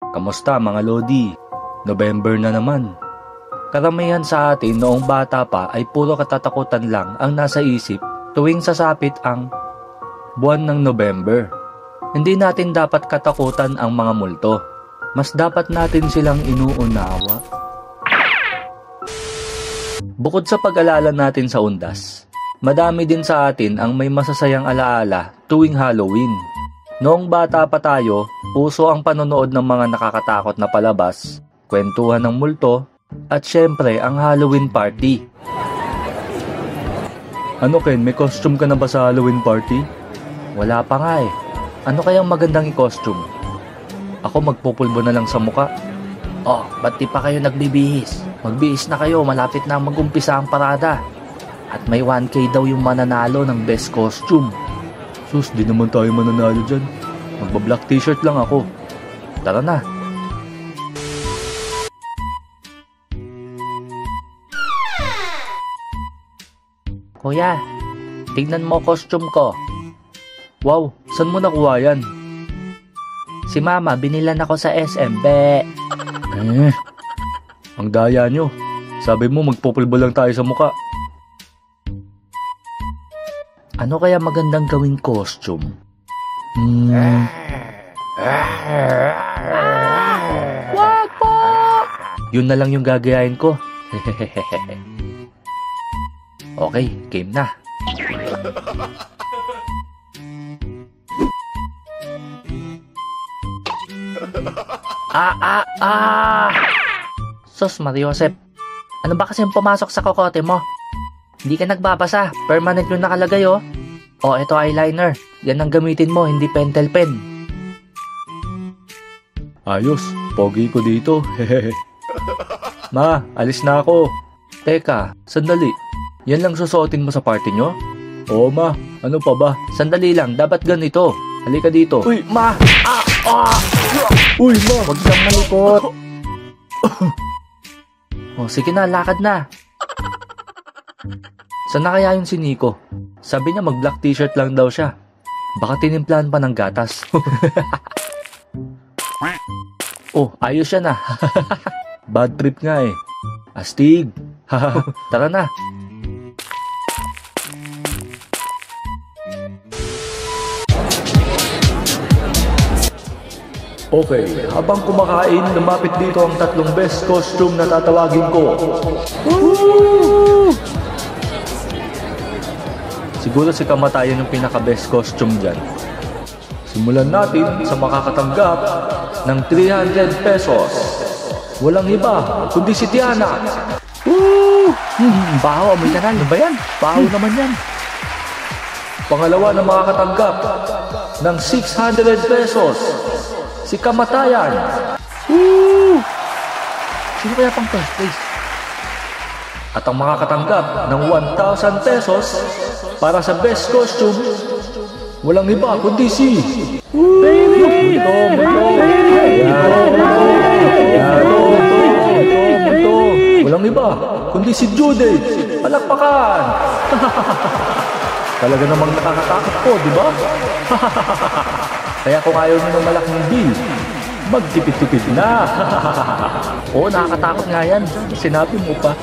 Kamusta mga Lodi? November na naman. Karamihan sa atin noong bata pa ay puro katatakutan lang ang nasa isip tuwing sasapit ang buwan ng November. Hindi natin dapat katakutan ang mga multo. Mas dapat natin silang inuunawa. Bukod sa pag-alala natin sa undas, madami din sa atin ang may masasayang alaala tuwing Halloween. Noong bata pa tayo, uso ang panonood ng mga nakakatakot na palabas, kwentuhan ng multo, at syempre ang Halloween party. Ano Ken, may costume ka na ba sa Halloween party? Wala pa nga eh. Ano kayang magandang i-costume? Ako magpupulbo na lang sa muka. Oh, ba't di pa kayo nagbibihis? Magbihis na kayo, malapit na mag-umpisa ang parada. At may 1K daw yung mananalo ng best costume. Sus, di naman tayo mananalo dyan. Magba-black t-shirt lang ako. Tara na. Kuya, tignan mo costume ko. Wow, saan mo nakuha yan? Si Mama, binilan ako sa SM, be. Ang daya nyo. Sabi mo magpupulbo lang tayo sa muka. Ano kaya magandang gawing costume? Wag po! Yun na lang yung gagayahin ko. Okay, game na. Sos, Mariosep. Ano ba kasing pumasok sa kokote mo? Hindi ka nagbabasa. Permanent yung nakalagay, oh. Oh, ito eyeliner. Yan ang gamitin mo, hindi pentel pen. Ayos, pogi ko dito. Ma, alis na ako. Teka, sandali. Yan lang susuotin mo sa party nyo? Oo, Ma. Ano pa ba? Sandali lang, dapat ganito. Halika dito. Uy, Ma! Uy, Ma! Huwag kang malikot. Oh, sige na, lakad na. Saan na kaya yung si Nico? Sabi niya mag-black t-shirt lang daw siya. Baka tinimplahan pa ng gatas. Oh, ayos siya na. Bad trip nga eh. Astig. Tara na. Okay, habang kumakain, lumapit dito ang tatlong best costume na tatawagin ko. Woo! Siguro si Kamatayan yung pinaka-best costume dyan. Simulan natin sa makakatanggap ng 300 pesos. Walang iba, kundi si Tiana. Woo! Baho, amoy ka na. Ano ba yan? Baho naman yan. Pangalawa na makakatanggap ng 600 pesos. Si Kamatayan. Woo! Sino kaya pang first place? At ang makakatanggap ng 1,000 pesos para sa best costume, walang iba kundi si Baby! Walang iba kundi si Judy. Palakpakan! Talaga namang nakakatakot po, di ba? Kaya kung ayaw nyo ng malaking bill, magtipid-tipid na. Oo, nakakatakot nga yan. Sinabi mo pa.